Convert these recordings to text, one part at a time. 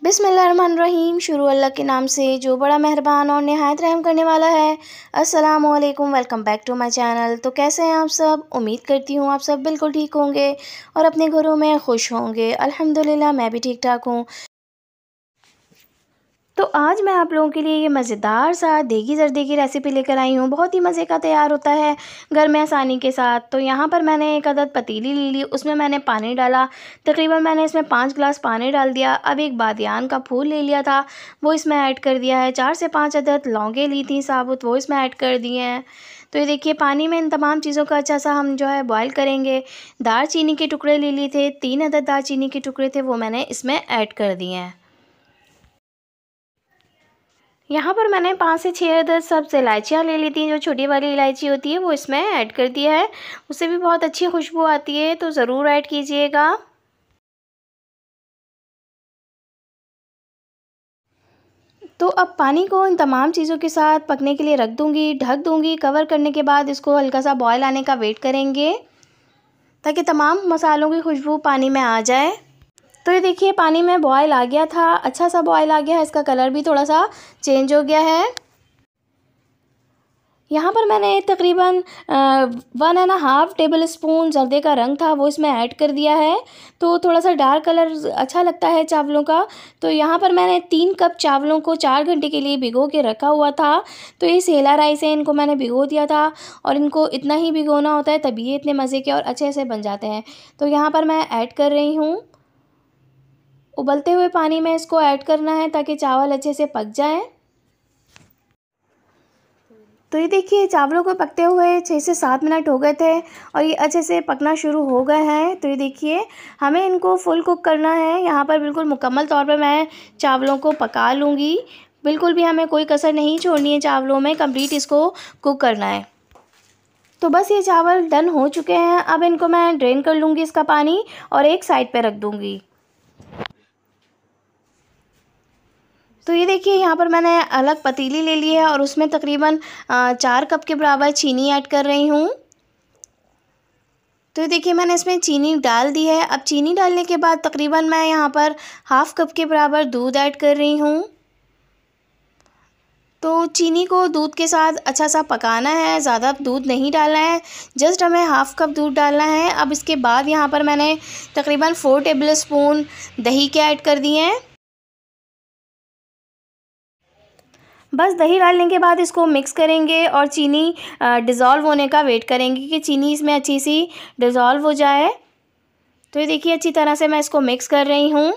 बिस्मिल्लाहिर्रहमानिर्रहीम। शुरू अल्लाह के नाम से जो बड़ा मेहरबान और निहायत रहम करने वाला है। अस्सलामु अलैकुम, welcome back to my channel. तो कैसे हैं आप सब? उम्मीद करती हूँ आप सब बिल्कुल ठीक होंगे और अपने घरों में खुश होंगे। अल्हम्दुलिल्लाह मैं भी ठीक ठाक हूँ। तो आज मैं आप लोगों के लिए ये मज़ेदार सा देगी ज़र्दे की रेसिपी लेकर आई हूँ। बहुत ही मज़े का तैयार होता है घर में आसानी के साथ। तो यहाँ पर मैंने एक अदद पतीली ले ली, उसमें मैंने पानी डाला। तकरीबन मैंने इसमें 5 गिलास पानी डाल दिया। अब एक बादियान का फूल ले लिया था, वो इसमें ऐड कर दिया है। 4 से 5 अदद लौंगे ली थी साबुत, वो इसमें ऐड कर दिए हैं। तो ये देखिए पानी में इन तमाम चीज़ों का अच्छा सा हम जो है बॉयल करेंगे। दालचीनी के टुकड़े ले लिए थे, 3 अदद दालचीनी के टुकड़े थे, वो मैंने इसमें ऐड कर दिए हैं। यहाँ पर मैंने 5 से 6 अदद सब्ज़ इलायचियाँ ले ली थी, जो छोटी वाली इलायची होती है वो इसमें ऐड कर दिया है। उससे भी बहुत अच्छी खुशबू आती है, तो ज़रूर ऐड कीजिएगा। तो अब पानी को इन तमाम चीज़ों के साथ पकने के लिए रख दूँगी, ढक दूँगी। कवर करने के बाद इसको हल्का सा बॉयल आने का वेट करेंगे, ताकि तमाम मसालों की खुशबू पानी में आ जाए। तो ये देखिए पानी में बॉयल आ गया था, अच्छा सा बॉयल आ गया है। इसका कलर भी थोड़ा सा चेंज हो गया है। यहाँ पर मैंने तकरीबन 1.5 टेबल स्पून जर्दे का रंग था, वो इसमें ऐड कर दिया है। तो थोड़ा सा डार्क कलर अच्छा लगता है चावलों का। तो यहाँ पर मैंने 3 कप चावलों को 4 घंटे के लिए भिगो के रखा हुआ था। तो ये सेला राइस है, इनको मैंने भिगो दिया था और इनको इतना ही भिगोना होता है, तभी ये इतने मज़े के और अच्छे से बन जाते हैं। तो यहाँ पर मैं ऐड कर रही हूँ। उबलते हुए पानी में इसको ऐड करना है ताकि चावल अच्छे से पक जाए। तो ये देखिए चावलों को पकते हुए 6 से 7 मिनट हो गए थे और ये अच्छे से पकना शुरू हो गए हैं। तो ये देखिए हमें इनको फुल कुक करना है। यहाँ पर बिल्कुल मुकम्मल तौर पर मैं चावलों को पका लूँगी। बिल्कुल भी हमें कोई कसर नहीं छोड़नी है चावलों में, कंप्लीट इसको कुक करना है। तो बस ये चावल डन हो चुके हैं। अब इनको मैं ड्रेन कर लूँगी इसका पानी और एक साइड पर रख दूँगी। तो ये देखिए यहाँ पर मैंने अलग पतीली ले ली है और उसमें तकरीबन 4 कप के बराबर चीनी ऐड कर रही हूँ। तो ये देखिए मैंने इसमें चीनी डाल दी है। अब चीनी डालने के बाद तकरीबन मैं यहाँ पर हाफ़ कप के बराबर दूध ऐड कर रही हूँ। तो चीनी को दूध के साथ अच्छा सा पकाना है, ज़्यादा दूध नहीं डालना है, जस्ट हमें हाफ़ कप दूध डालना है। अब इसके बाद यहाँ पर मैंने तकरीबन 4 टेबल स्पून दही के ऐड कर दिए हैं। बस दही डालने के बाद इसको मिक्स करेंगे और चीनी डिज़ोल्व होने का वेट करेंगे कि चीनी इसमें अच्छी सी डिज़ोल्व हो जाए। तो ये देखिए अच्छी तरह से मैं इसको मिक्स कर रही हूँ।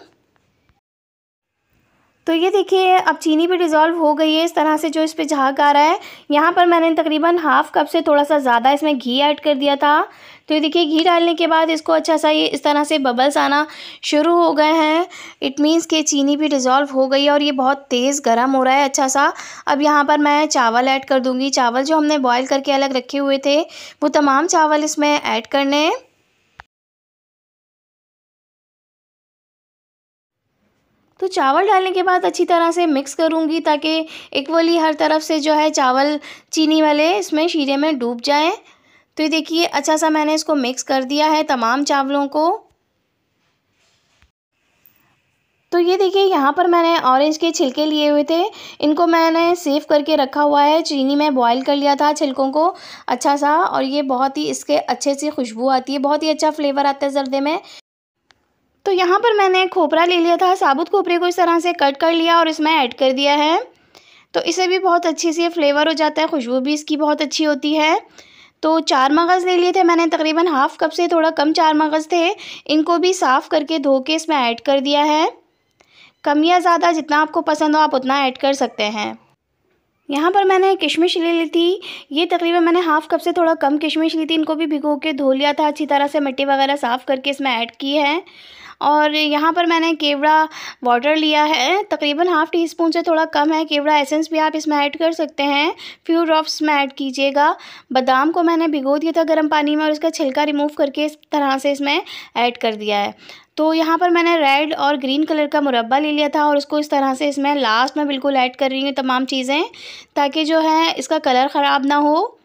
तो ये देखिए अब चीनी भी डिज़ोल्व हो गई है इस तरह से, जो इस पे झाग आ रहा है। यहाँ पर मैंने तकरीबन हाफ़ कप से थोड़ा सा ज़्यादा इसमें घी ऐड कर दिया था। तो ये देखिए घी डालने के बाद इसको अच्छा सा ये इस तरह से बबल्स आना शुरू हो गए हैं। इट मीन्स कि चीनी भी डिज़ोल्व हो गई है और ये बहुत तेज़ गर्म हो रहा है अच्छा सा। अब यहाँ पर मैं चावल ऐड कर दूँगी। चावल जो हमने बॉयल करके अलग रखे हुए थे, वो तमाम चावल इसमें ऐड करने हैं। तो चावल डालने के बाद अच्छी तरह से मिक्स करूँगी ताकि इक्वली हर तरफ से जो है चावल चीनी वाले इसमें शीरे में डूब जाएं। तो ये देखिए अच्छा सा मैंने इसको मिक्स कर दिया है तमाम चावलों को। तो ये देखिए यहाँ पर मैंने ऑरेंज के छिलके लिए हुए थे, इनको मैंने सेव करके रखा हुआ है। चीनी में बॉईल कर लिया था छिलकों को अच्छा सा, और ये बहुत ही इसके अच्छे से खुशबू आती है, बहुत ही अच्छा फ्लेवर आता है ज़र्दे में। तो यहाँ पर मैंने खोपरा ले लिया था, साबुत खोपरे को इस तरह से कट कर लिया और इसमें ऐड कर दिया है। तो इससे भी बहुत अच्छी सी फ्लेवर हो जाता है, खुशबू भी इसकी बहुत अच्छी होती है। तो 4 मगज़ ले लिए थे मैंने, तकरीबन हाफ़ कप से थोड़ा कम 4 मगज़ थे। इनको भी साफ़ करके धो के इसमें ऐड कर दिया है। कम या ज़्यादा जितना आपको पसंद हो आप उतना ऐड कर सकते हैं। यहाँ पर मैंने किशमिश ले ली थी, ये तकरीबन मैंने हाफ़ कप से थोड़ा कम किशमिश ली थी। इनको भी भिगो के धो लिया था अच्छी तरह से, मिट्टी वगैरह साफ़ करके इसमें ऐड की है। और यहाँ पर मैंने केवड़ा वाटर लिया है, तकरीबन हाफ़ टी स्पून से थोड़ा कम है। केवड़ा एसेंस भी आप इसमें ऐड कर सकते हैं, फ्यू ड्रॉप्स में ऐड कीजिएगा। बादाम को मैंने भिगो दिया था गर्म पानी में और उसका छिलका रिमूव करके इस तरह से इसमें ऐड कर दिया है। तो यहाँ पर मैंने रेड और ग्रीन कलर का मुरब्बा ले लिया था और उसको इस तरह से इसमें लास्ट में बिल्कुल ऐड कर रही हूँ तमाम चीज़ें, ताकि जो है इसका कलर ख़राब ना हो।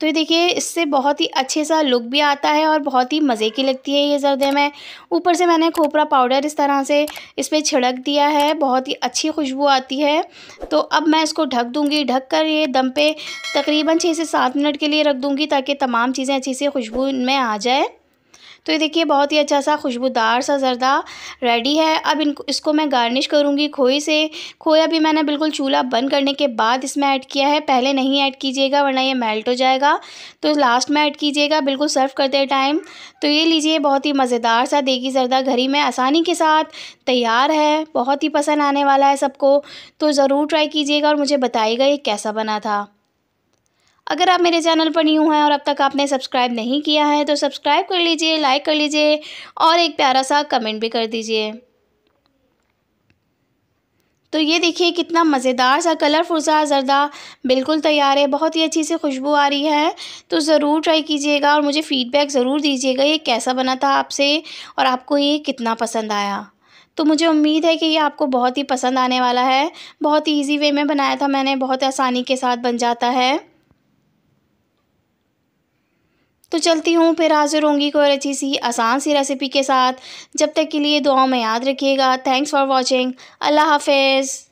तो ये देखिए इससे बहुत ही अच्छे सा लुक भी आता है और बहुत ही मज़े की लगती है ये ज़र्दे में। ऊपर से मैंने खोपरा पाउडर इस तरह से इस पे छिड़क दिया है, बहुत ही अच्छी खुशबू आती है। तो अब मैं इसको ढक दूँगी, ढक कर ये दम पे तकरीबन 6 से 7 मिनट के लिए रख दूँगी ताकि तमाम चीज़ें अच्छी से खुशबू इनमें आ जाए। तो ये देखिए बहुत ही अच्छा सा खुशबूदार सा ज़र्दा रेडी है। अब इसको मैं गार्निश करूँगी खोए से। खोया भी मैंने बिल्कुल चूल्हा बंद करने के बाद इसमें ऐड किया है, पहले नहीं ऐड कीजिएगा वरना ये मेल्ट हो जाएगा। तो लास्ट में ऐड कीजिएगा बिल्कुल सर्व करते टाइम। तो ये लीजिए बहुत ही मज़ेदार सा देगी ज़र्दा घर ही में आसानी के साथ तैयार है, बहुत ही पसंद आने वाला है सबको। तो ज़रूर ट्राई कीजिएगा और मुझे बताइएगा ये कैसा बना था। अगर आप मेरे चैनल पर न्यू हैं और अब तक आपने सब्सक्राइब नहीं किया है तो सब्सक्राइब कर लीजिए, लाइक कर लीजिए और एक प्यारा सा कमेंट भी कर दीजिए। तो ये देखिए कितना मज़ेदार सा कलरफुल सा ज़र्दा बिल्कुल तैयार है, बहुत ही अच्छी सी खुशबू आ रही है। तो ज़रूर ट्राई कीजिएगा और मुझे फ़ीडबैक ज़रूर दीजिएगा ये कैसा बना था आपसे और आपको ये कितना पसंद आया। तो मुझे उम्मीद है कि ये आपको बहुत ही पसंद आने वाला है। बहुत ही ईज़ी वे में बनाया था मैंने, बहुत आसानी के साथ बन जाता है। तो चलती हूँ, फिर हाज़िर होंगी कोई और अच्छी सी आसान सी रेसिपी के साथ। जब तक के लिए दुआओं में याद रखिएगा। Thanks for watching. अल्लाह हाफ़िज़।